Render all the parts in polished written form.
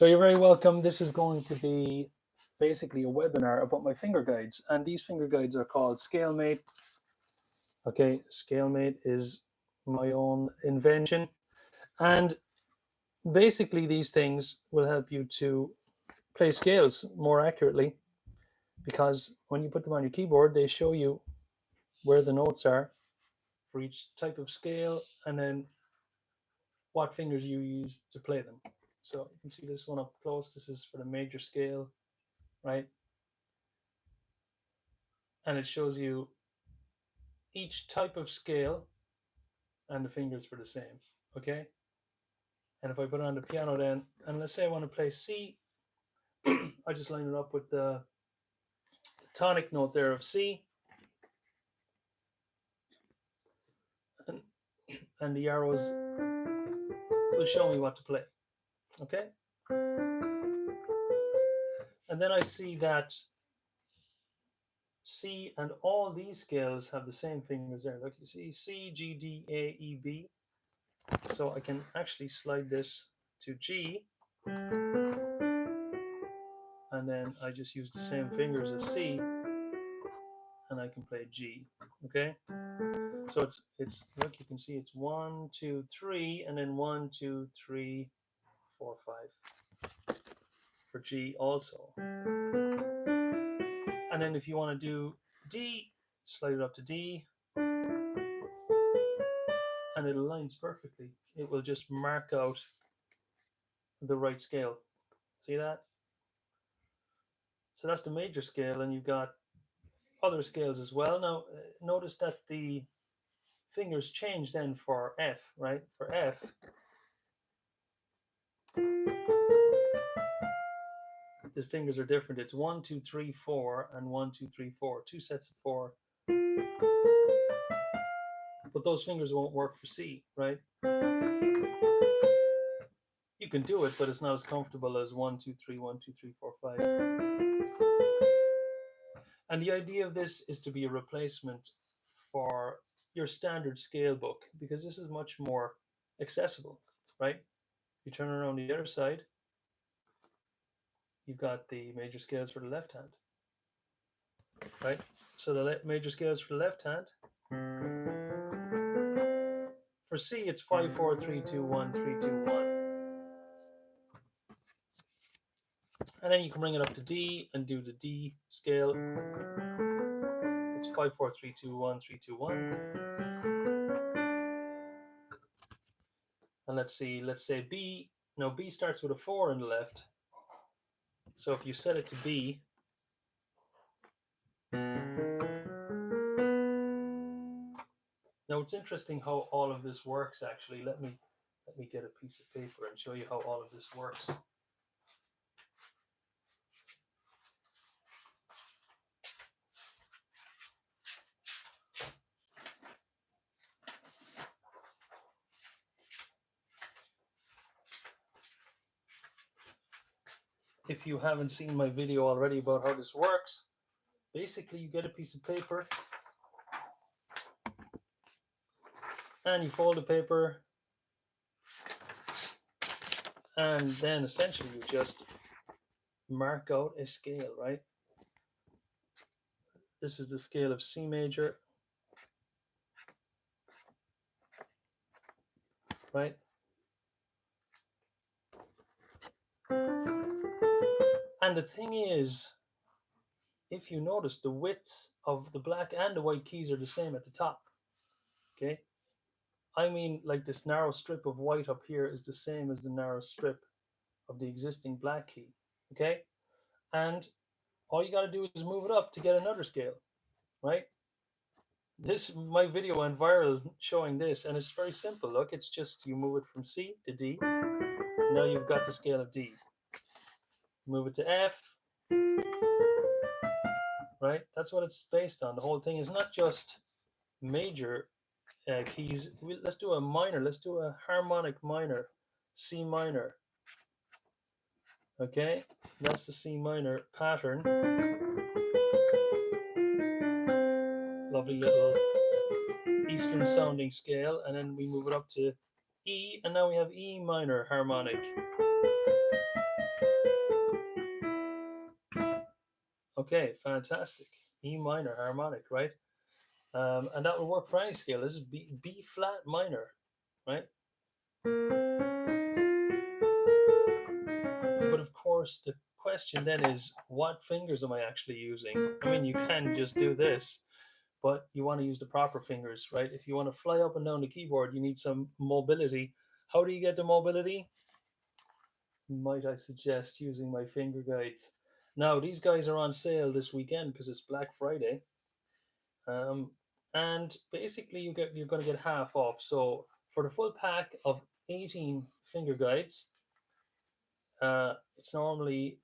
So you're very welcome. This is going to be basically a webinar about my finger guides, and these finger guides are called Scalemate. Okay, Scalemate is my own invention, and basically these things will help you to play scales more accurately, because when you put them on your keyboard, they show you where the notes are for each type of scale, and then what fingers you use to play them. So you can see this one up close. This is for the major scale, right? And it shows you each type of scale and the fingers for the same, okay? And if I put it on the piano then, and let's say I want to play C, I just line it up with the tonic note there of C, and the arrows will show me what to play, okay? And then I see that C and all these scales have the same fingers there. Look, you see C, G, D, A, E, B. So I can actually slide this to G, and then I just use the same fingers as C, and I can play G, okay? So it's look, you can see it's 1, 2, 3, and then 1, 2, 3, 4, 5 for G also. And then if you want to do D, slide it up to D, and it aligns perfectly. It will just mark out the right scale. See that? So that's the major scale, and you've got other scales as well. Now, notice that the fingers change then for F, right? For F, the fingers are different. It's 1, 2, 3, 4, and 1, 2, 3, 4. Two sets of 4. But those fingers won't work for C, right? You can do it, but it's not as comfortable as 1, 2, 3, 1, 2, 3, 4, 5. And the idea of this is to be a replacement for your standard scale book, because this is much more accessible, right? You turn around the other side, you've got the major scales for the left hand, right? So the major scales for the left hand. For C, it's 5, 4, 3, 2, 1, 3, 2, 1. And then you can bring it up to D and do the D scale. It's 5, 4, 3, 2, 1, 3, 2, 1. And let's say B. Now B starts with a 4 on the left. So if you set it to B, now it's interesting how all of this works actually. Let me get a piece of paper and show you how all of this works. If you haven't seen my video already about how this works, basically you get a piece of paper and you fold the paper, and then essentially you just mark out a scale, right? This is the scale of C major, right? And the thing is, if you notice, the widths of the black and the white keys are the same at the top, okay? I mean, like this narrow strip of white up here is the same as the narrow strip of the existing black key, okay? And all you got to do is move it up to get another scale, right? My video went viral showing this, and it's very simple. Look, it's just you move it from C to D. Now you've got the scale of D. Move it to F, right? That's what it's based on. The whole thing is not just major keys. Let's do a minor. Let's do a harmonic minor, C minor. Okay, that's the C minor pattern. Lovely little Eastern sounding scale, and then we move it up to E, and now we have E minor harmonic. Okay, fantastic. E minor harmonic, right? And that will work for any scale. This is B flat minor, right? But of course, the question then is, what fingers am I actually using? I mean, you can just do this, but you want to use the proper fingers, right? If you want to fly up and down the keyboard, you need some mobility. How do you get the mobility? Might I suggest using my finger guides? Now, these guys are on sale this weekend because it's Black Friday. Um, and basically, you're going to get half off. So for the full pack of 18 finger guides, it's normally,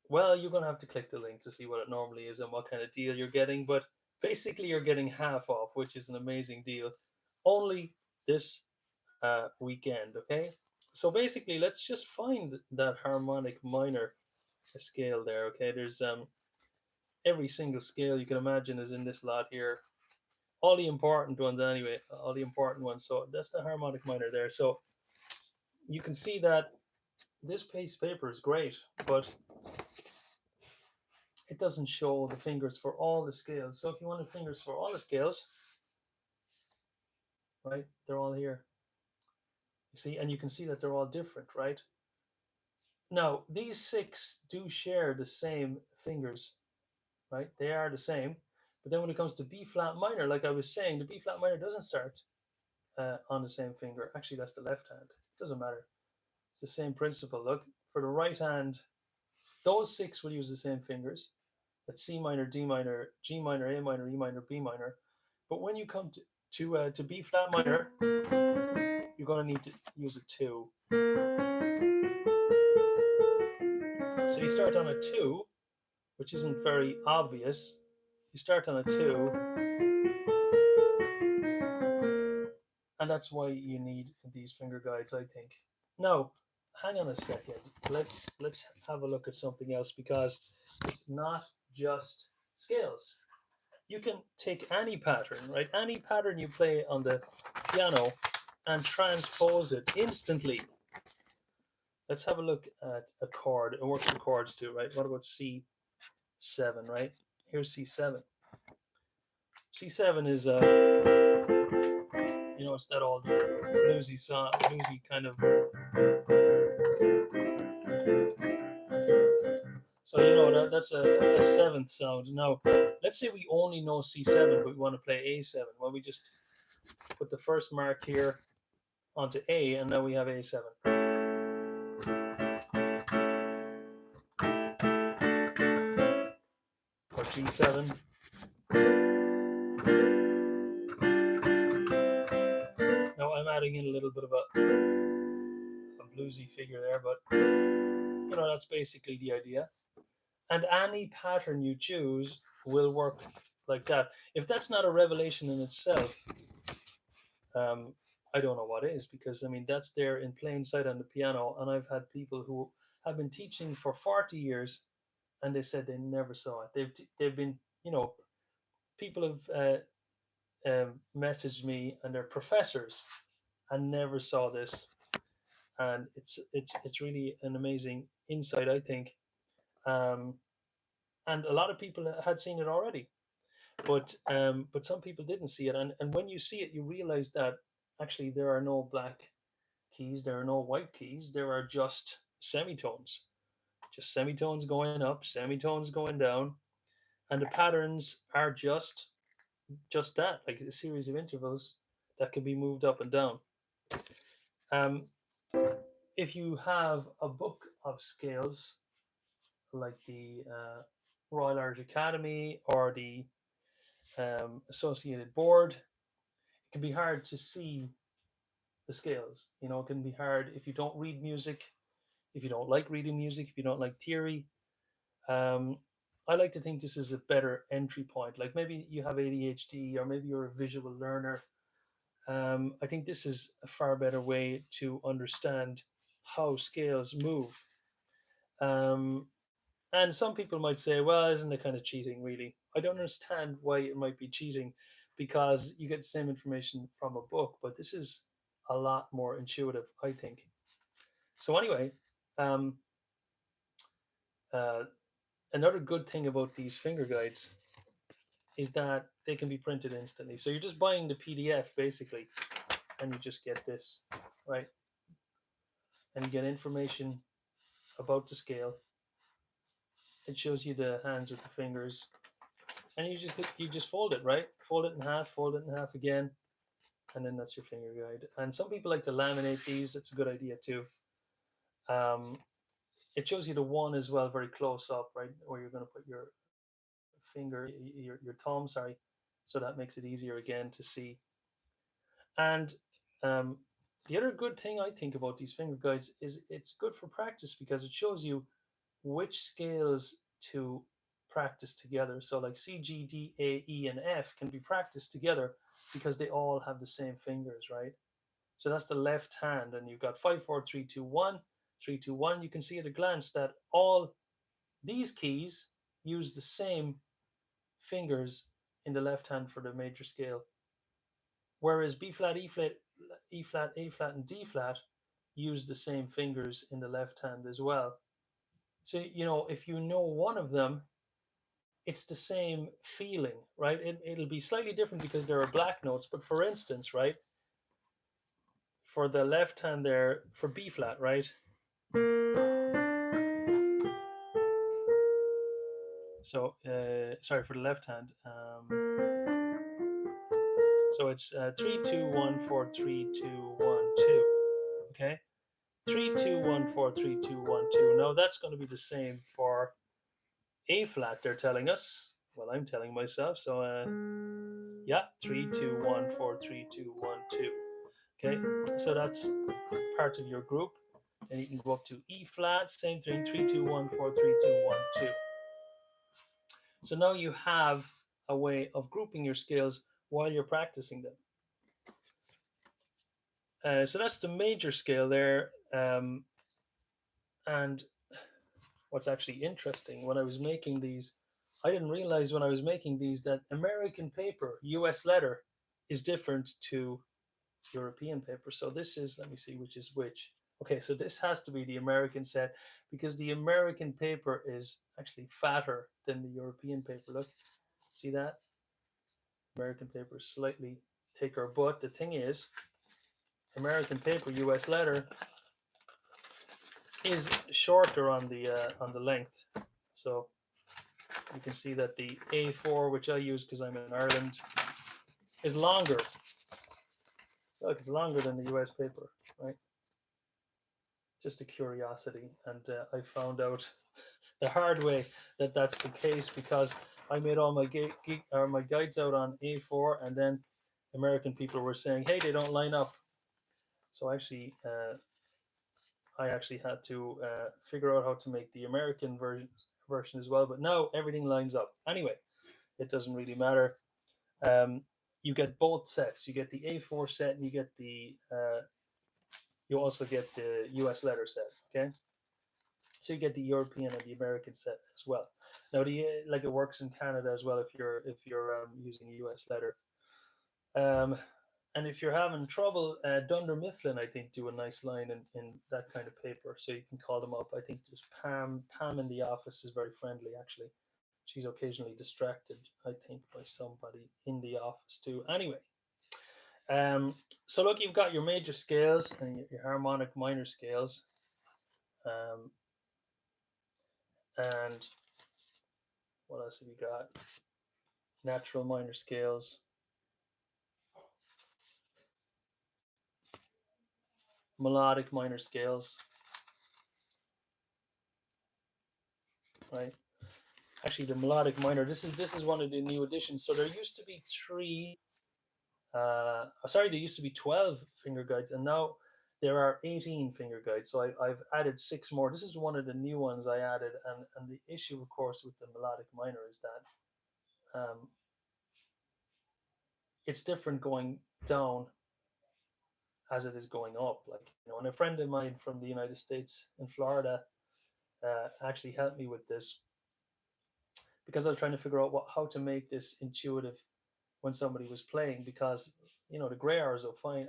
well, you're going to have to click the link to see what it normally is and what kind of deal you're getting. But basically, you're getting half off, which is an amazing deal. Only this weekend, okay? So basically, let's just find that harmonic minor scale there, okay? There's every single scale you can imagine is in this lot here. All the important ones, anyway, all the important ones. So that's the harmonic minor there. So you can see that this piece of paper is great, but it doesn't show the fingers for all the scales. So if you wanted fingers for all the scales, right, they're all here. You see, and you can see that they're all different, right? Now, these six do share the same fingers, right? They are the same. But then when it comes to B flat minor, like I was saying, the B flat minor doesn't start on the same finger. Actually, that's the left hand. It doesn't matter. It's the same principle. Look, for the right hand, those six will use the same fingers. That's C minor, D minor, G minor, A minor, E minor, B minor. But when you come to B flat minor, you're going to need to use a two. So you start on a two, which isn't very obvious. You start on a two, and that's why you need these finger guides, I think. Now, hang on a second. Let's have a look at something else, because it's not just scales. You can take any pattern, right? Any pattern you play on the piano and transpose it instantly. Let's have a look at a chord. It works with chords too, right? What about C7, right? Here's C7. C7 is it's that old bluesy song, bluesy kind of. So that's a seventh sound. Now, let's say we only know C7, but we want to play A7. Well, we just put the first mark here onto A, and now we have A7. Or G7. Now I'm adding in a little bit of a bluesy figure there, but that's basically the idea. And any pattern you choose will work like that. If that's not a revelation in itself, I don't know what is, because I mean that's there in plain sight on the piano, and I've had people who have been teaching for 40 years, and they said they never saw it. They've been people have messaged me, and they're professors and never saw this, and it's really an amazing insight, I think. Um, and a lot of people had seen it already, but some people didn't see it, and when you see it, you realize that actually there are no black keys, there are no white keys, there are just semitones going up, semitones going down, and the patterns are just that, like a series of intervals that can be moved up and down. Um, if you have a book of scales like the Royal Irish Academy or the Associated Board, it can be hard to see the scales. It can be hard if you don't read music, if you don't like reading music, if you don't like theory. Um, I like to think this is a better entry point. Like maybe you have ADHD, or maybe you're a visual learner. I think this is a far better way to understand how scales move. Um, and some people might say, well, isn't it kind of cheating, really? I don't understand why it might be cheating, because you get the same information from a book, but this is a lot more intuitive, I think. So, anyway, um, uh, another good thing about these finger guides is that they can be printed instantly. So you're just buying the PDF basically, and you just get this, right? And you get information about the scale. It shows you the hands with the fingers, and you just fold it, right? Fold it in half again, and then that's your finger guide. And some people like to laminate these. It's a good idea too. Um, it shows you the one as well, very close up, right, where you're going to put your finger, your thumb, sorry. So that makes it easier again to see. And um, the other good thing I think about these finger guides is it's good for practice because it shows you which scales to practice together. So like C, G, D, A, E, and F can be practiced together because they all have the same fingers, right? So that's the left hand, and you've got 5, 4, 3, 2, 1, 3, 2, 1. You can see at a glance that all these keys use the same fingers in the left hand for the major scale, whereas B flat, E flat, E flat, A flat, and D flat use the same fingers in the left hand as well. So, if you know one of them, it's the same feeling, right? It'll be slightly different because there are black notes, but for instance, right, for the left hand there, for B flat, right? So, sorry, for the left hand. So it's 3, 2, 1, 4, 3, 2, 1, 2. Okay? 3, 2, 1, 4, 3, 2, 1, 2. Now that's going to be the same for A flat, they're telling us. Well, I'm telling myself. So, yeah, 3, 2, 1, 4, 3, 2, 1, 2. Okay? So that's part of your group. And you can go up to E flat, same thing, 3, 2, 1, 4, 3, 2, 1, 2. So now you have a way of grouping your scales while you're practicing them. So that's the major scale there. And what's actually interesting, when I was making these, I didn't realize when I was making these that American paper, US letter, is different to European paper. So this is, let me see which is which. Okay, so this has to be the American set because the American paper is actually fatter than the European paper. Look, see that? American paper is slightly thicker, but the thing is, American paper, US letter, is shorter on the length. So you can see that the A4, which I use because I'm in Ireland, is longer. Look, it's longer than the US paper, right? Just a curiosity, and I found out the hard way that that's the case because I made all my guides out on A4, and then American people were saying, "Hey, they don't line up." So I actually had to figure out how to make the American version as well. But now everything lines up. Anyway, it doesn't really matter. Um, you get both sets. You get the A4 set, and you also get the US letter set. Okay, so you get the European and the American set as well. Now, like it works in Canada as well if you're using a US letter. Um, and if you're having trouble, Dunder Mifflin, I think, do a nice line in that kind of paper. So you can call them up. I think there's Pam. Pam in the office is very friendly, actually. She's occasionally distracted, I think, by somebody in the office too. Anyway, so look, you've got your major scales and your harmonic minor scales. Um, and what else have you got? Natural minor scales, melodic minor scales, right? Actually, the melodic minor. This is one of the new additions. So there used to be three. Sorry, there used to be 12 finger guides, and now there are 18 finger guides. So I've added six more. This is one of the new ones I added, and the issue, of course, with the melodic minor is that it's different going down as it is going up. Like, and a friend of mine from the United States in Florida actually helped me with this because I was trying to figure out how to make this intuitive when somebody was playing, because the gray hours are fine.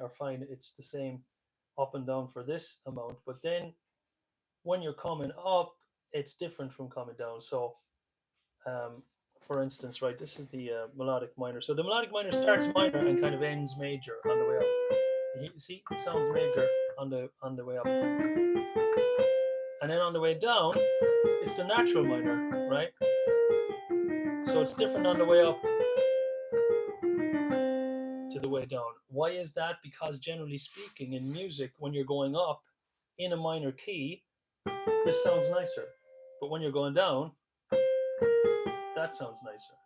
It's the same up and down for this amount, but then when you're coming up, it's different from coming down. So for instance, right, this is the melodic minor. So the melodic minor starts minor and kind of ends major on the way up. You see, it sounds major on the way up, and then on the way down, it's the natural minor, right? So it's different on the way up to the way down. Why is that? Because generally speaking, in music, when you're going up in a minor key, this sounds nicer, but when you're going down, that sounds nicer.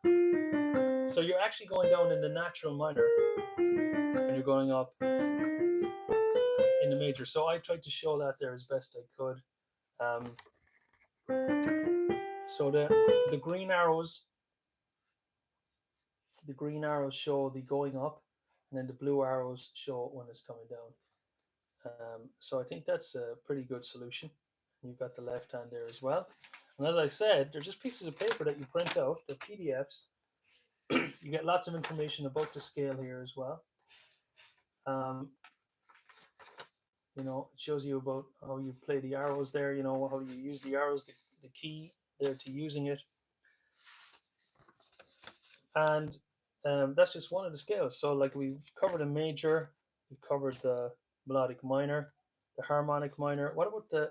So you're actually going down in the natural minor when you're going up in the major. So I tried to show that there as best I could. So the green arrows show the going up, and then the blue arrows show when it's coming down. So I think that's a pretty good solution. You've got the left hand there as well. And as I said, they're just pieces of paper that you print out, they're PDFs. You get lots of information about the scale here as well. You know, it shows you about how you play the arrows there, you know, how you use the arrows, the key there to using it. And that's just one of the scales. So like we've covered a major, we've covered the melodic minor, the harmonic minor. What about the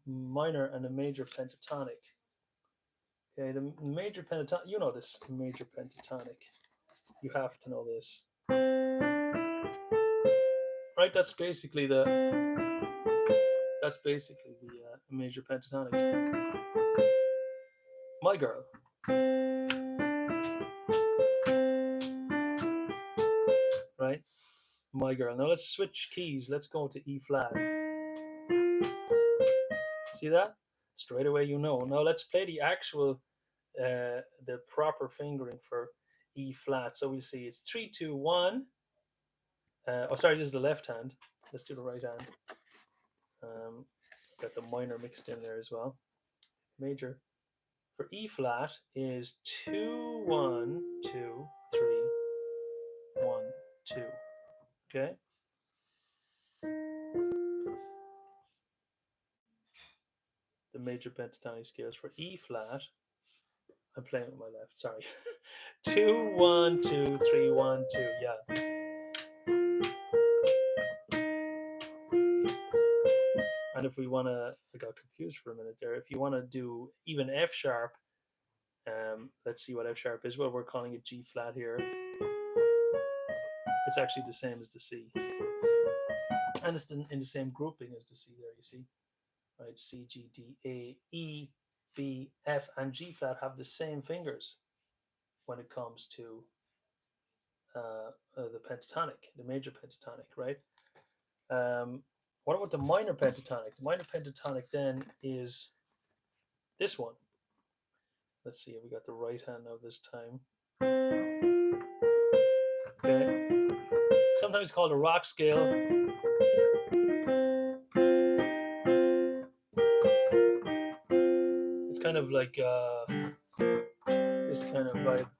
minor and the major pentatonic? Okay, the major pentatonic, you know this major pentatonic. You have to know this. Right, that's basically the major pentatonic. My girl. Right? My girl. Now let's switch keys. Let's go to E flat. See that? Straight away you know. Now let's play the actual the proper fingering for E flat. So we see it's 3, 2, 1. Oh, sorry, this is the left hand. Let's do the right hand. Got the minor mixed in there as well. Major for E flat is 2, 1, 2, 3, 1, 2. Okay. The major pentatonic scales for E flat. I'm playing with my left. Sorry. 2, 1, 2, 3, 1, 2. Yeah. And if we want to, I got confused for a minute there. If you want to do even F sharp, let's see what F sharp is. Well, we're calling it G flat here. It's actually the same as the C. And it's in the same grouping as the C there, you see. Right, C, G, D, A, E, B, F, and G flat have the same fingers when it comes to the pentatonic, the major pentatonic, right? What about the minor pentatonic? The minor pentatonic then is this one. Let's see if we got the right hand now this time. Okay. Sometimes called a rock scale. It's kind of like this kind of vibe.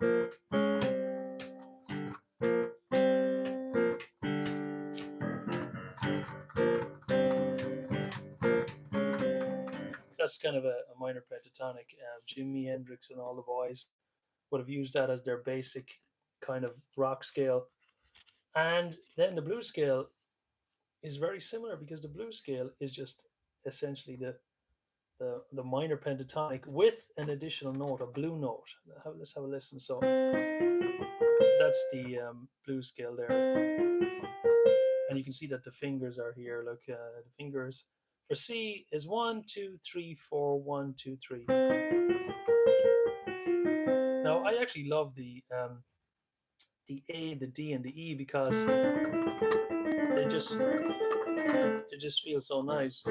That's kind of a minor pentatonic. Jimi Hendrix and all the boys would have used that as their basic kind of rock scale. And then the blues scale is very similar because the blues scale is just essentially the minor pentatonic with an additional note, a blue note. Let's have a listen. So that's the blues scale there. And you can see that the fingers are here. Look, the fingers for C is 1, 2, 3, 4, 1, 2, 3. Now I actually love the A, the D, and the E because they just feel so nice.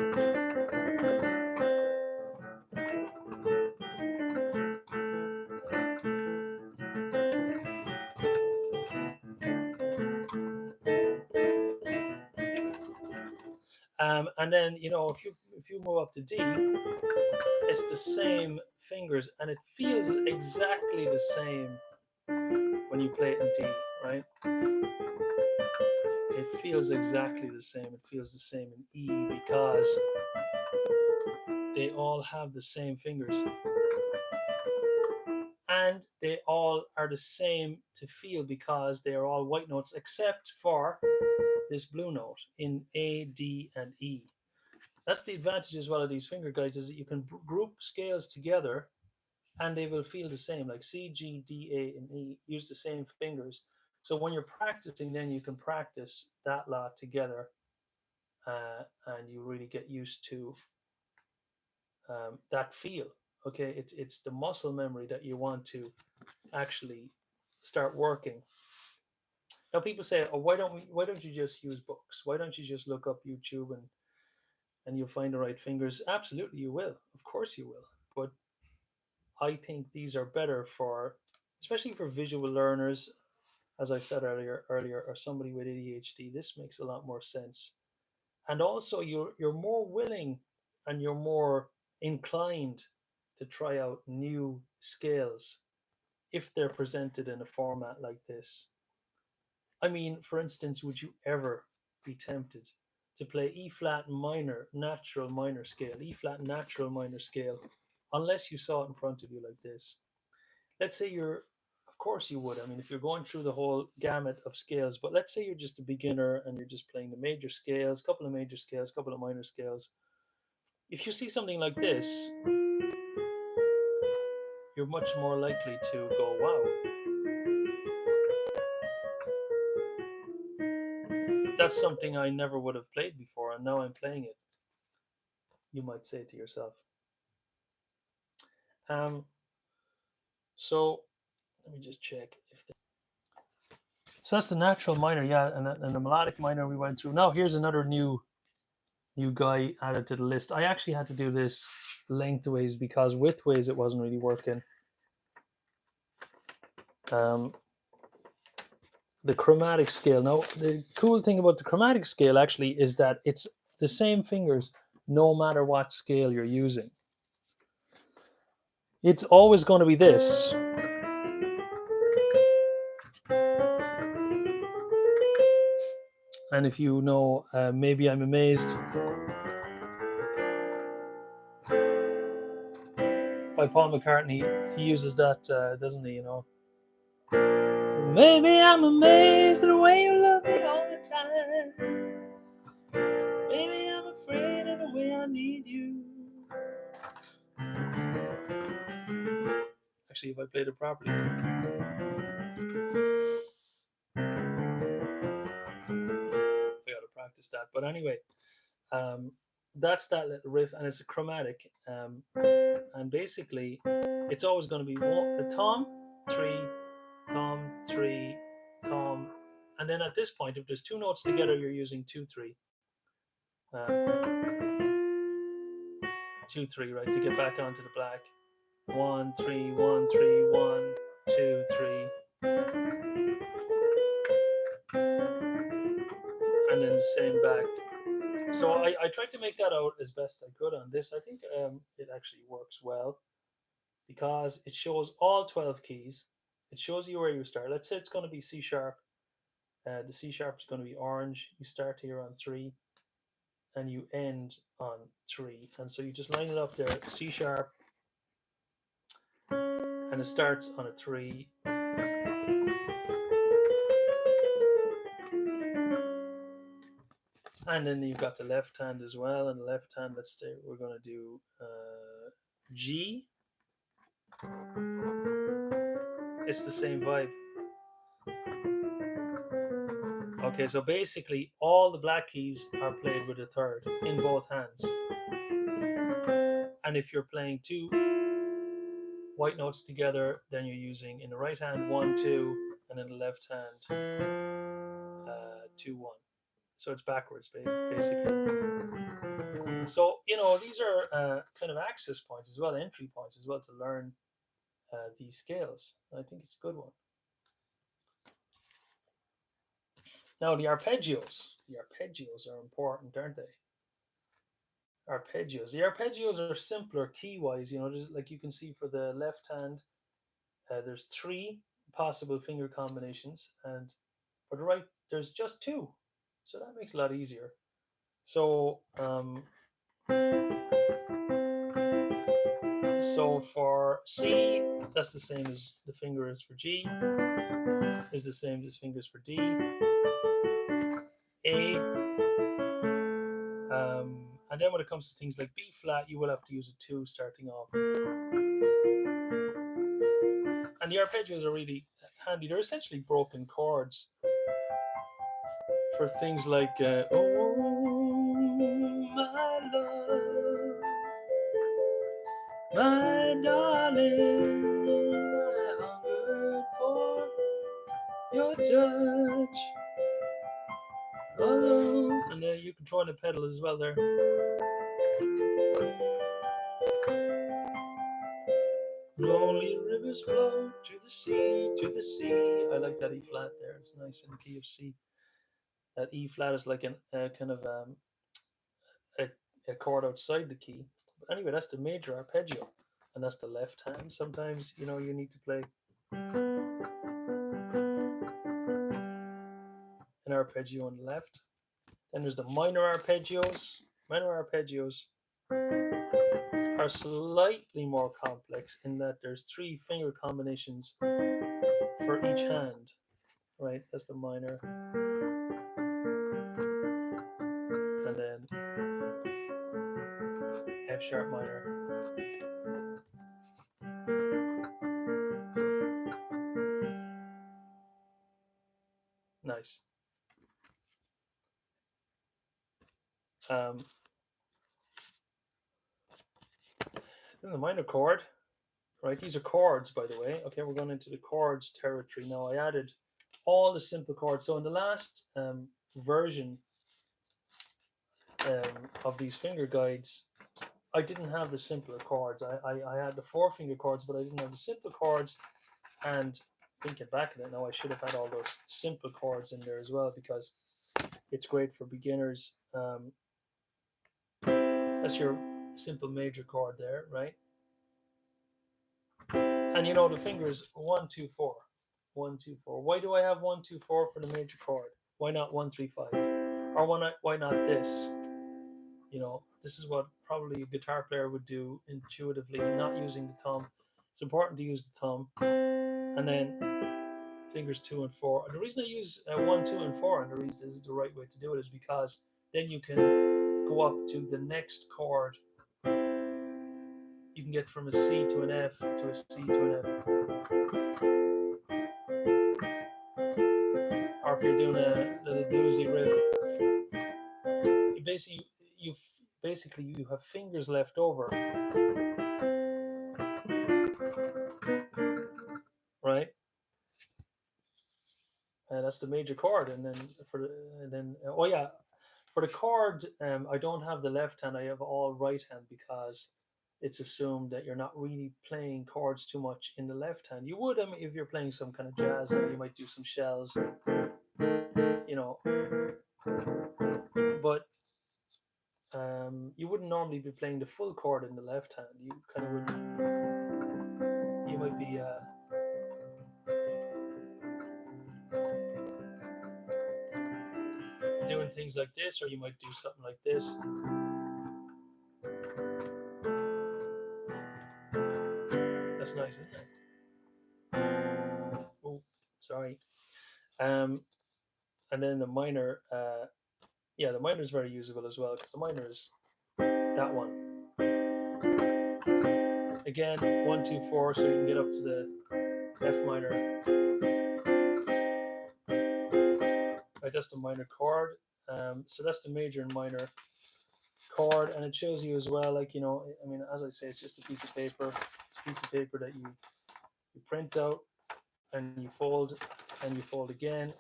And then you know if you move up to D, it's the same fingers, and it feels exactly the same when you play it in D, right? It feels exactly the same. It feels the same in E because they all have the same fingers. and they all are the same to feel because they are all white notes except for this blue note in A, D, and E. That's the advantage as well of these finger guides, is that you can group scales together and they will feel the same, like C, G, D, A, and E use the same fingers. So when you're practicing, then you can practice that lot together, and you really get used to that feel. Okay, it's the muscle memory that you want to actually start working. Now people say, "Oh, why don't you just use books? Why don't you just look up YouTube and you'll find the right fingers?" Absolutely, you will. Of course, you will. But I think these are better for, especially for visual learners, as I said earlier, or somebody with ADHD. This makes a lot more sense, and also you're more willing and you're more inclined to try out new scales if they're presented in a format like this. I mean, for instance, would you ever be tempted to play E flat minor natural minor scale, E flat natural minor scale, unless you saw it in front of you like this? Let's say you're, of course you would. I mean, if you're going through the whole gamut of scales, but let's say you're just a beginner and you're just playing the major scales, couple of major scales, couple of minor scales. If you see something like this, you're much more likely to go, wow, that's something I never would have played before, and now I'm playing it, you might say to yourself. Um, so let me just check if so that's the natural minor, yeah, and the melodic minor we went through. Now here's another new guy added to the list. I actually had to do this lengthways because widthways it wasn't really working. Um, the chromatic scale. Now the cool thing about the chromatic scale actually is that it's the same fingers no matter what scale you're using. It's always going to be this. And if you know, Maybe I'm Amazed by Paul McCartney, he uses that, doesn't he? You know, maybe I'm amazed at the way you love me all the time. Maybe I'm afraid of the way I need you. Actually, if I played it properly, I gotta practice that. But anyway, that's that little riff, and it's a chromatic. And basically, it's always going to be a tom, three, tom, three, tom, and then at this point, if there's two notes together, you're using 2-3, 2-3, right, to get back onto the black. 1-3, 1-3, 1-2-3, and then the same back. So I tried to make that out as best I could on this. I think it actually works well because it shows all 12 keys. It shows you where you start. Let's say it's going to be C sharp. The C sharp is going to be orange. You start here on 3 and you end on 3. And so you just line it up there, C sharp, and it starts on a 3. And then you've got the left hand as well. And the left hand, let's say we're going to do G. It's the same vibe. Okay, so basically all the black keys are played with a third in both hands. And if you're playing two white notes together, then you're using in the right hand 1-2, and in the left hand 2-1. So it's backwards, basically. So these are kind of access points as well, entry points as well, to learn these scales. I think it's a good one. Now the arpeggios. The arpeggios are important, aren't they? Arpeggios. The arpeggios are simpler key-wise. Just like you can see for the left hand, there's 3 possible finger combinations, and for the right, there's just 2. So that makes it a lot easier. So So for C, that's the same as the finger is for G, is the same as fingers for D. A, and then when it comes to things like B flat, you will have to use a 2 starting off. And the arpeggios are really handy. They're essentially broken chords for things like oh my love, my darling, I hungered for your touch. Oh, and then you can throw in a pedal as well there. Lonely rivers flow to the sea, to the sea. I like that E flat there. It's nice in the key of C. That E flat is like an kind of a, a chord outside the key. But anyway, that's the major arpeggio, and that's the left hand. Sometimes you need to play an arpeggio on the left. Then there's the minor arpeggios. Minor arpeggios are slightly more complex in that there's 3 finger combinations for each hand. Right, that's the minor. And then F sharp minor. Nice. Then the minor chord, right? These are chords, by the way. Okay, we're going into the chords territory now. I added all the simple chords. So in the last version of these finger guides, I didn't have the simpler chords. I had the 4 finger chords, but I didn't have the simple chords. And thinking back at it now, I should have had all those simple chords in there as well, because it's great for beginners. That's your simple major chord there, right? And the fingers 1, 2, 4, 1, 2, 4. Why do I have 1, 2, 4 for the major chord? Why not 1, 3, 5? Or why not this? This is what probably a guitar player would do intuitively, not using the thumb. It's important to use the thumb. And then fingers 2 and 4. And the reason I use 1, 2, and 4, and the reason this is the right way to do it, is because then you can go up to the next chord. You can get from a C to an F to a C to an F. Or if you're doing a little bluesy riff, you have fingers left over, right? And that's the major chord. And then for the chord, I don't have the left hand. I have all right hand, because it's assumed that you're not really playing chords too much in the left hand. You would, if you're playing some kind of jazz, you might do some shells, but you wouldn't normally be playing the full chord in the left hand. You kind of would. You might be doing things like this, or you might do something like this. That's nice, isn't it? Oh, sorry. And then the minor, the minor is very usable as well, because the minor is that one. Again, 1, 2, 4, so you can get up to the F minor. Right, that's the minor chord. So that's the major and minor chord, and it shows you as well, as I say, it's just a piece of paper. It's a piece of paper that you print out, and you fold again,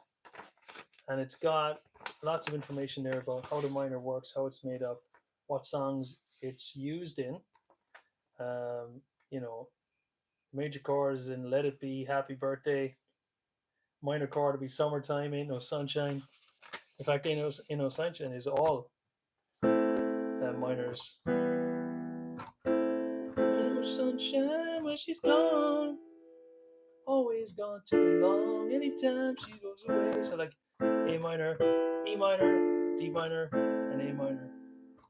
and it's got lots of information there about how the minor works, how it's made up, what songs it's used in. Major chord is in Let It Be, Happy Birthday. Minor chord would be Summertime, Ain't No Sunshine. In fact, Ain't No Sunshine is all minors. Ain't no sunshine when she's gone, always gone too long, anytime she goes away. So like A minor, E minor, D minor, and A minor.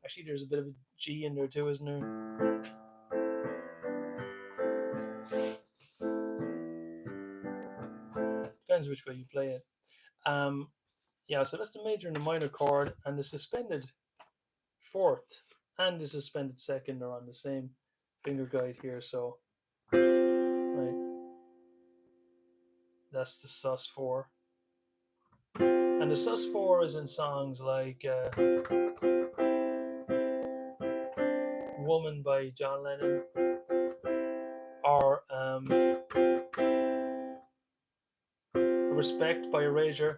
Actually, there's a bit of a G in there too, isn't there? Depends which way you play it. Yeah, so that's the major and the minor chord, and the suspended fourth and the suspended second are on the same finger guide here. So, right, that's the sus4. And the sus4 is in songs like Woman by John Lennon, or Respect by Erasure.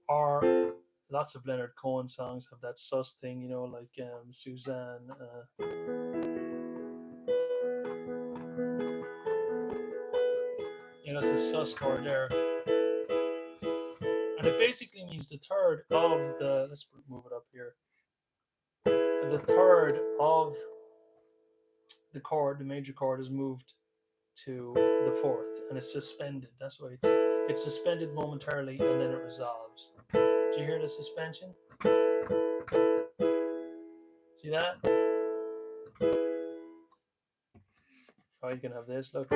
Or lots of Leonard Cohen songs have that sus thing, you know, like Suzanne. You know, it's a sus chord there. And it basically means the third of the, let's move it up here. The third of the chord, the major chord, is moved to the fourth, and it's suspended. That's why it's suspended momentarily, and then it resolves. Do you hear the suspension? See that? Oh, you can have this. Look.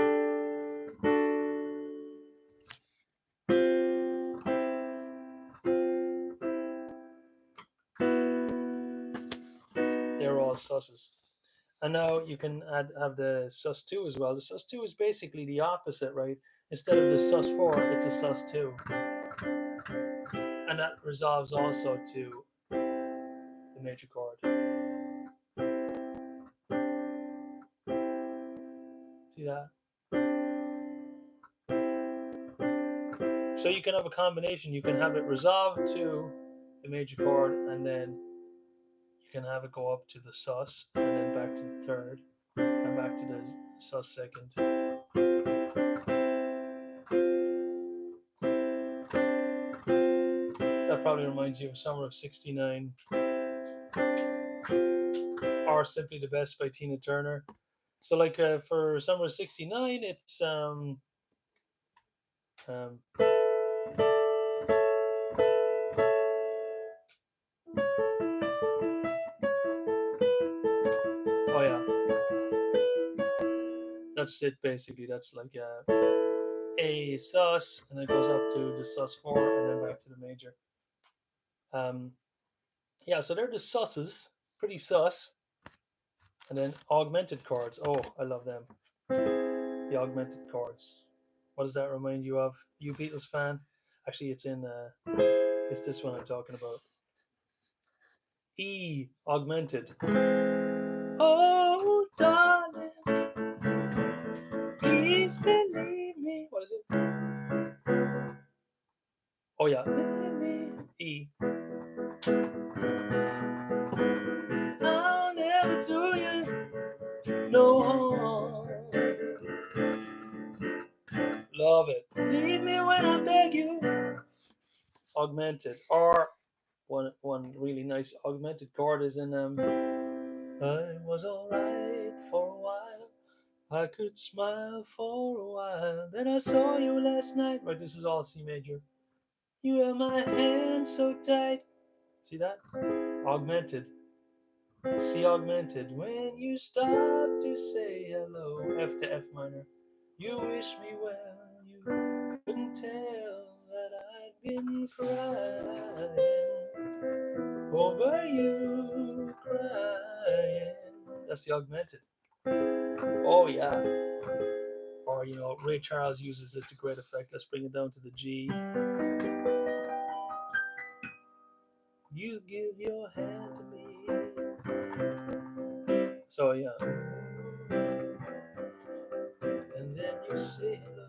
They're all susses. And now you can have the sus2 as well. The sus2 is basically the opposite, right? Instead of the sus4, it's a sus2. And that resolves also to the major chord. See that? So you can have a combination. You can have it resolve to the major chord, and then you can have it go up to the sus, and then back to the third, and back to the sus second. That probably reminds you of Summer of '69, or Simply the Best by Tina Turner. So like for Summer of '69, it's oh yeah, that's it basically. That's like a sus, and it goes up to the sus4, and then back to the major. Yeah, so they're the susses, pretty sus. And then augmented chords. Oh, I love them. The augmented chords. What does that remind you of? You Beatles fan? Actually, it's in. It's this one I'm talking about. E augmented. Oh, darling, please believe me. What is it? Oh yeah, E. I'll never do you no harm. Love it. Leave me when I beg you. Augmented. Or one really nice augmented chord is in I was alright for a while. I could smile for a while. Then I saw you last night. Right, this is all C major. You held my hand so tight. See that? Augmented. C augmented. When you stop to say hello. F to F minor. You wish me well. You couldn't tell that I'd been crying over you, crying. That's the augmented. Oh yeah. Or you know, Ray Charles uses it to great effect. Let's bring it down to the G. You give your hand to me. So yeah. And then you say hello.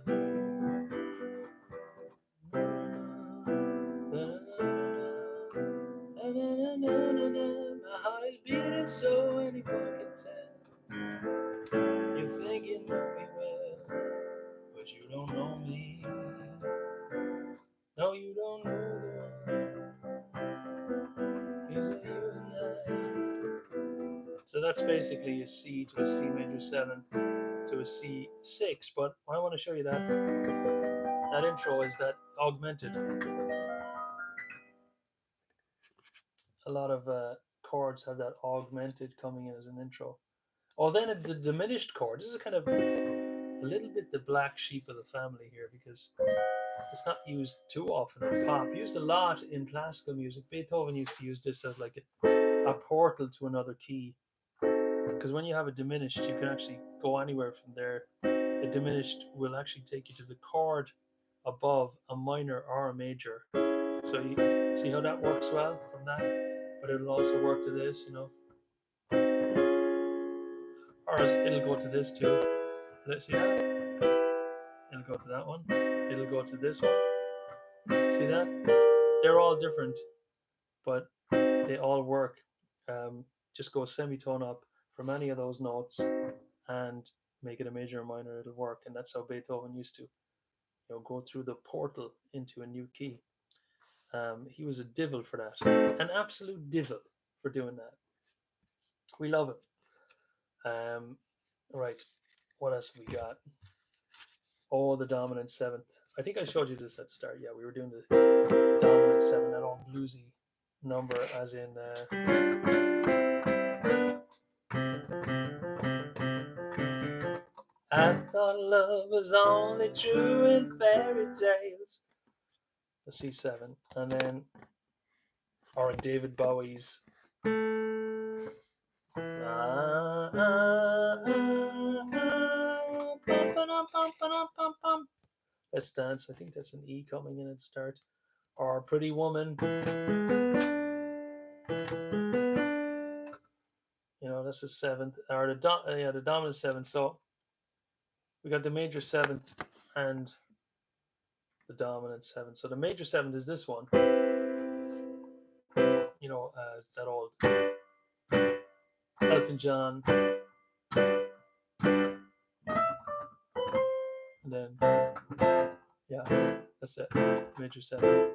My heart is beating so anyone can tell. You think you know me well, but you don't know me. No, you don't know the one. You say you and I. So that's basically a C to a C major 7 to a C6. But I want to show you that intro is that augmented. A lot of chords have that augmented coming in as an intro. Oh, then the diminished chord. This is kind of a little bit the black sheep of the family here because it's not used too often in pop. Used a lot in classical music. Beethoven used to use this as like a portal to another key. Because when you have a diminished, you can actually go anywhere from there. A diminished will actually take you to the chord above a minor or a major. So you see how that works well from that? But it'll also work to this, you know. Or it'll go to this too. Let's see that? It'll go to that one. It'll go to this one. See that? They're all different, but they all work. Just go semitone up from any of those notes and make it a major or minor. It'll work, and that's how Beethoven used to, go through the portal into a new key. He was a divil for that, an absolute divil for doing that. We love it. Right, what else have we got? Oh, the dominant seventh. I think I showed you this at the start. Yeah, we were doing the dominant seven, that old bluesy number, as in. I thought love was only true in fairy tales. The C7, and then, or in David Bowie's. Let's Dance. I think that's an E coming in at the start. Or Pretty Woman. That's the seventh, or the dominant seventh. So we got the major seventh and the dominant seventh. So the major seventh is this one. That old Elton John. And then, yeah, that's it. Major seven.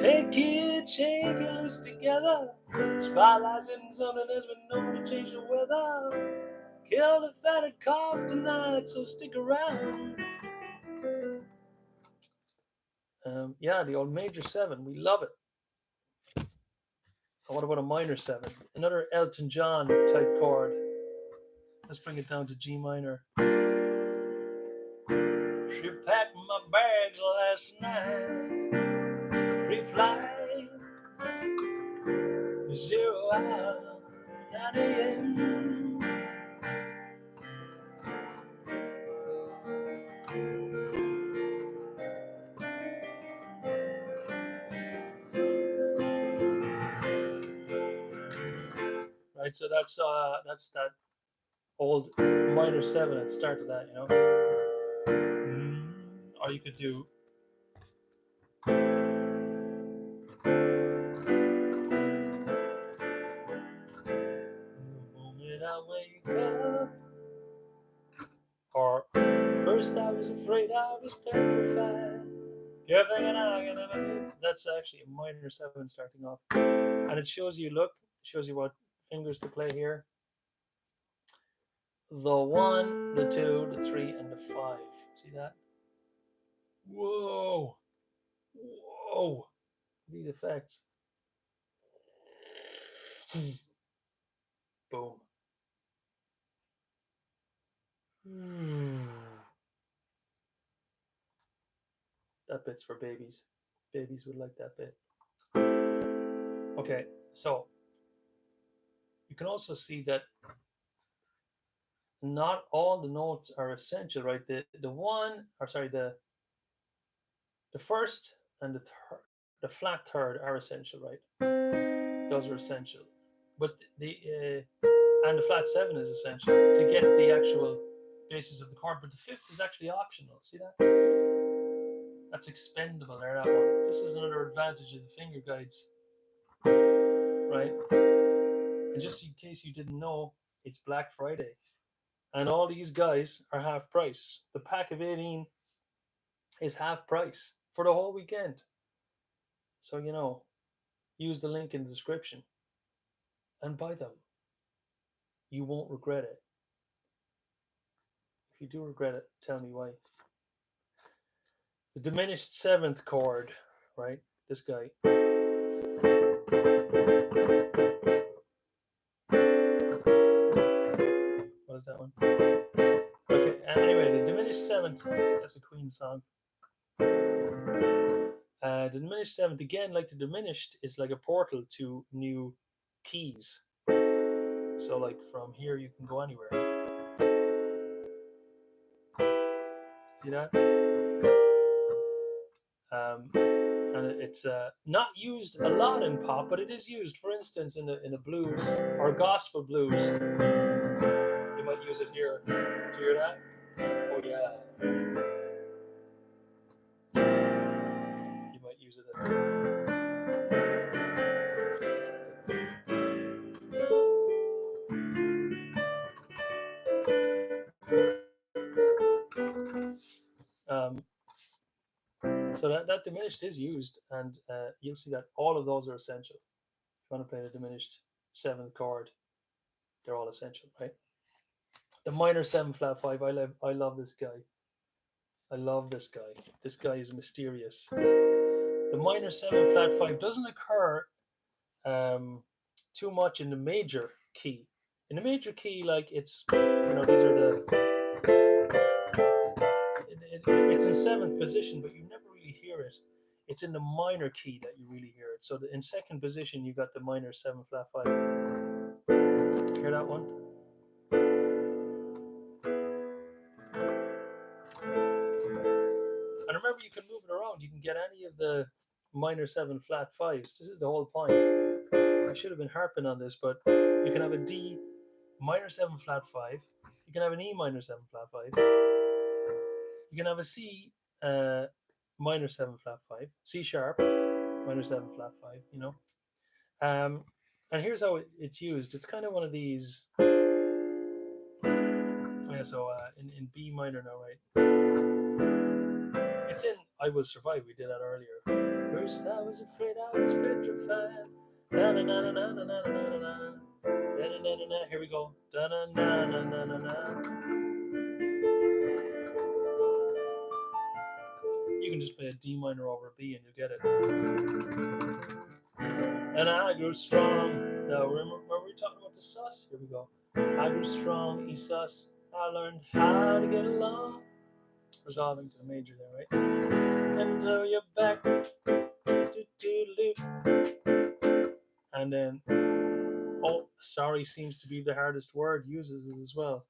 Hey kids, shake your list together. Spotlights in something that's been known to change the weather. Kill the fatted cough tonight, so stick around. The old major seven, we love it. What about a minor seven? Another Elton John type chord. Let's bring it down to G minor. She packed my bags last night. Pre-flight, 0 hour, 9 a.m. Right, so that's that old minor seven at the start of that, Or you could do. The moment I wake up, or first I was afraid I was petrified. You're thinking I can never live. That's actually a minor seven starting off, and it shows you. Look, shows you what fingers to play here. The 1, the 2, the 3, and the 5. See that? Whoa! Whoa! These effects. Boom. That bit's for babies. Babies would like that bit. Okay, so you can also see that not all the notes are essential, right? The first and the flat third are essential, right? Those are essential, but and the flat seven is essential to get the actual basis of the chord. But the fifth is actually optional. See that? That's expendable there. That one. This is another advantage of the finger guides, right? And just in case you didn't know, it's Black Friday, and all these guys are half price. The pack of 18 is half price for the whole weekend. So use the link in the description and buy them. You won't regret it. If you do regret it, tell me why. The diminished seventh chord, right? This guy. was that one? Okay, anyway, the diminished seventh, that's a Queen song. The diminished seventh, again, like the diminished, is like a portal to new keys. So, like from here, you can go anywhere. See that? And it's not used a lot in pop, but it is used. For instance, in the blues or gospel blues, you might use it here. Do you hear that? Oh yeah. You might use it. So that diminished is used, and you'll see that all of those are essential. If you want to play the diminished seventh chord, they're all essential, right? The minor 7 flat 5, I love this guy. I love this guy. This guy is mysterious. The minor 7 flat 5 doesn't occur too much in the major key. In the major key, like it's, these are the, it's in seventh position, but you never really hear it. It's in the minor key that you really hear it. So in second position, you got the minor 7 flat 5. Hear that one? And remember, you can move it around. You can get any of the minor 7 flat 5s. This is the whole point. I should have been harping on this, but you can have a D minor 7 flat 5. You can have an E minor 7 flat 5. You can have a C minor 7 flat 5. C sharp minor 7 flat 5. And here's how it's used. It's kind of one of these. Yeah, so in B minor now, right? It's in I Will Survive. We did that earlier. First I was afraid, I was petrified. Na na na na na na na na na. Here we go. Da na na na na na na. You can just play a D minor over a B and you get it. And I grew strong. Now remember we were talking about the sus? Here we go. I grew strong, E sus. I learned how to get along. Resolving to the major there, right? And you're back. And then, oh, sorry seems to be the hardest word, uses it as well.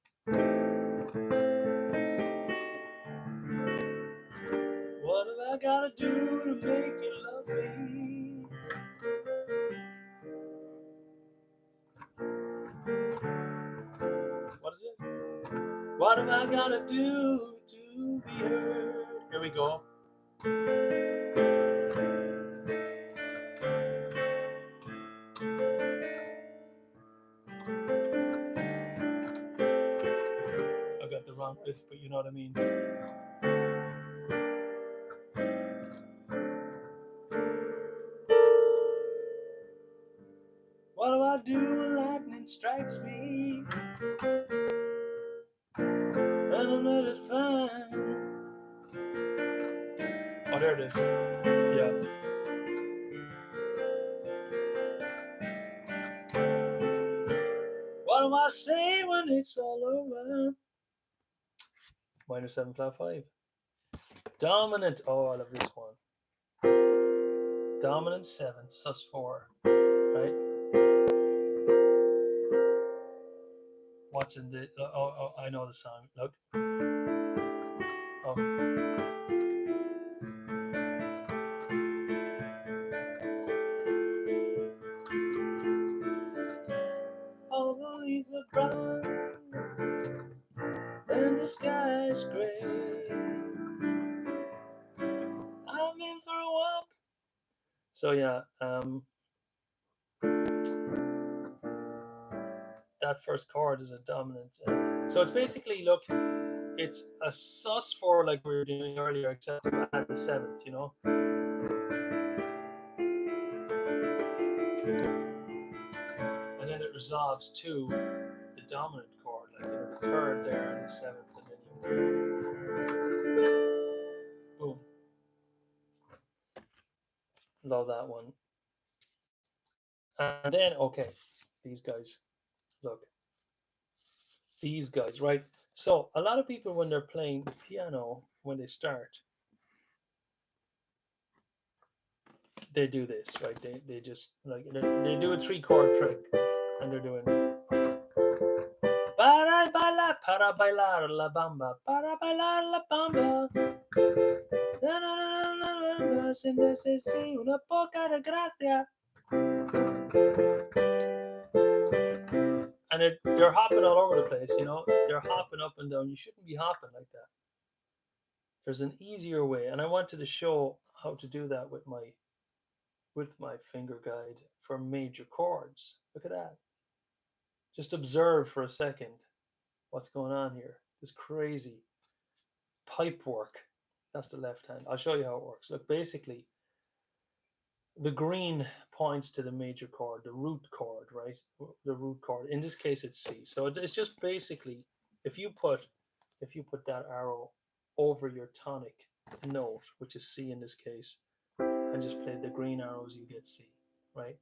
What have I got to do to make you love me? What is it? What have I got to do to be heard? Here we go. I got the wrong riff, but you know what I mean. What do I do when lightning strikes me? And I'm let it find. Oh, there it is. Yeah. What do I say when it's all over? Minor 7 flat 5. Dominant. Oh, I love this one. Dominant 7, sus 4. Right? What's in the? Oh, I know the song. Look. Oh. All the leaves are brown and the sky is gray. I'm in for a walk. So yeah, that first chord is a dominant. So it's basically, look, it's a sus 4 like we were doing earlier, except you add the 7th, And then it resolves to the dominant chord, like the 3rd there and the 7th, and then you boom. Love that one. And then, okay, these guys, look. these guys, right? So a lot of people when they're playing the piano, when they start, they do this, right? They just like they do a 3-chord trick, and they're doing para bailar la bamba, para bailar la bamba. Na, na, na, na, na, na, se necesita una poca de gracia. And they're hopping all over the place, you know. They're hopping up and down. You shouldn't be hopping like that. There's an easier way, and I wanted to show how to do that with my finger guide for major chords. Look at that. Just observe for a second what's going on here. This crazy pipe work. That's the left hand. I'll show you how it works. Look, basically, the green points to the major chord, the root chord, right? The root chord. In this case, it's C. So it's just basically if you put that arrow over your tonic note, which is C in this case, and just play the green arrows, you get C, right?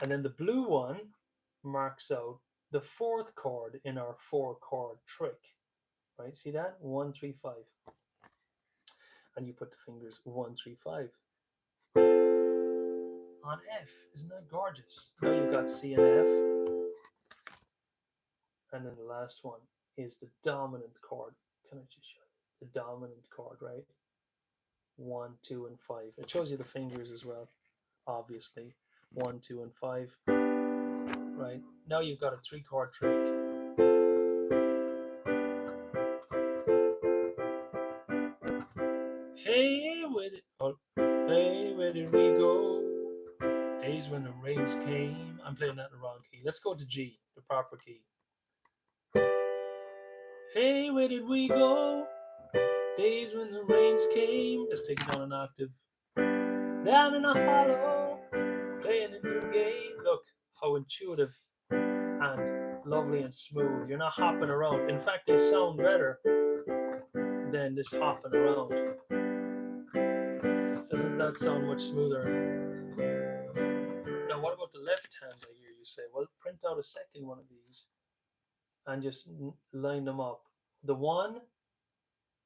And then the blue one marks out the 4th chord in our 4-chord trick, right? See that? 1, 3, 5. And you put the fingers 1, 3, 5 on F. Isn't that gorgeous? Now you've got C and F. And then the last one is the dominant chord. Can I just show you? The dominant chord, right? 1, 2, and 5. It shows you the fingers as well, obviously. 1, 2, and 5. Right? Now you've got a 3-chord trick. Hey, where did we go? Days when the rains came. I'm playing that in the wrong key. Let's go to G, the proper key. Hey, where did we go? Days when the rains came. Let's take it down an octave. Down in a hollow, playing a new game. Look how intuitive and lovely and smooth. You're not hopping around. In fact, they sound better than this hopping around. Doesn't that sound much smoother? Now, what about the left hand, I hear you say? Well, print out a second one of these and just line them up. The 1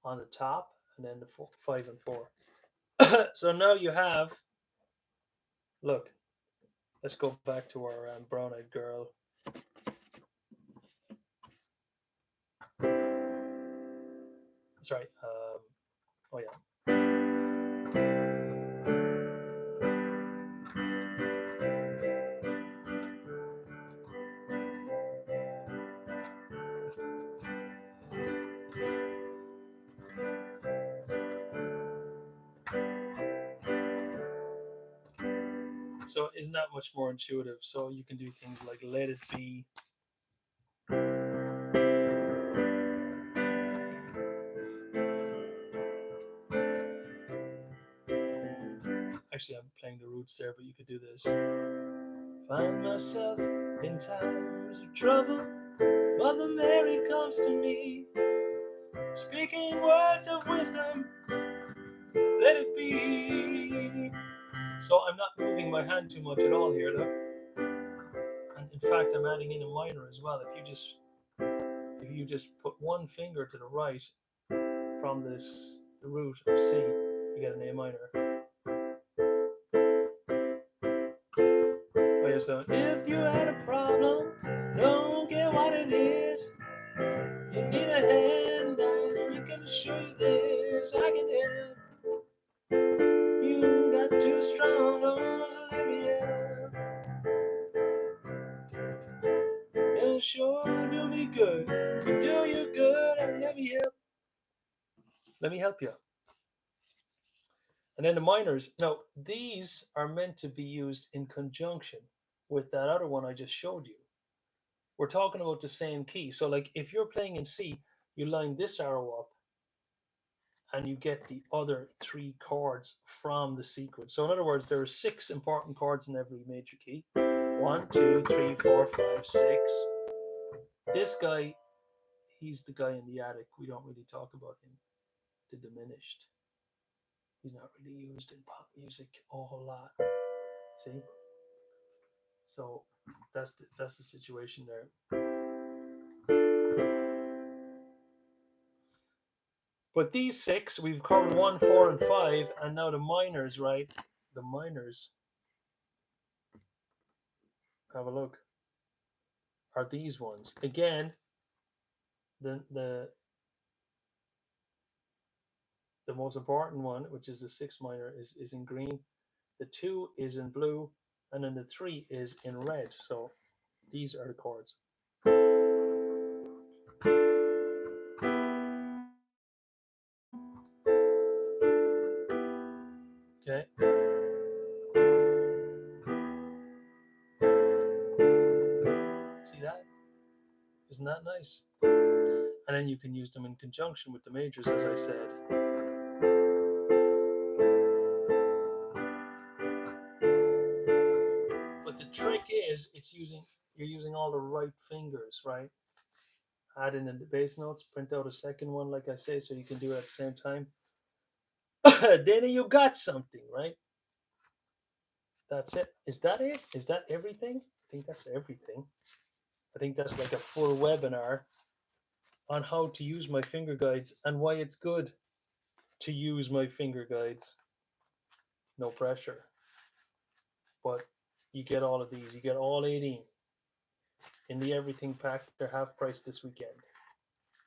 on the top, and then the 5 and 4. So now you have, look, let's go back to our brown-eyed girl. Sorry. Oh, yeah. So isn't that much more intuitive? So you can do things like Let It Be. Actually, I'm playing the roots there, but you could do this. Find myself in times of trouble, Mother Mary comes to me, speaking words of wisdom, let it be. So I'm not moving my hand too much at all here, look. And in fact, I'm adding in a minor as well. If you just put one finger to the right from the root of C, you get an A minor. Oh yeah, so if you had a problem, don't care what it is, you need a hand, I can show you this, I can help. You got 2 strong arms, let me help. It'll sure do me good, it'll do you good, and let me help. Let me help you. And then the minors. Now, these are meant to be used in conjunction with that other one I just showed you. We're talking about the same key. So, like, if you're playing in C, you line this arrow up and you get the other 3 chords from the sequence. So, in other words, there are 6 important chords in every major key. 1, 2, 3, 4, 5, 6. This guy, he's the guy in the attic. We don't really talk about him. The diminished. He's not really used in pop music a whole lot. See? So that's the situation there. But these 6, we've covered 1, 4, and 5, and now the minors, right? The minors, have a look, are these ones. Again, the most important one, which is the 6 minor, is in green. The 2 is in blue, and then the 3 is in red. So these are the chords. Okay. See that? Isn't that nice? And then you can use them in conjunction with the majors, as I said. But the trick is, you're using all the right fingers, right? Add in the bass notes, print out a second one, like I say, so you can do it at the same time. Then you got something, right? That's it. Is that it? Is that everything? I think that's everything. I think that's like a full webinar on how to use my finger guides and why it's good to use my finger guides. No pressure. But you get all of these. You get all 18 in the everything pack. They're half price this weekend.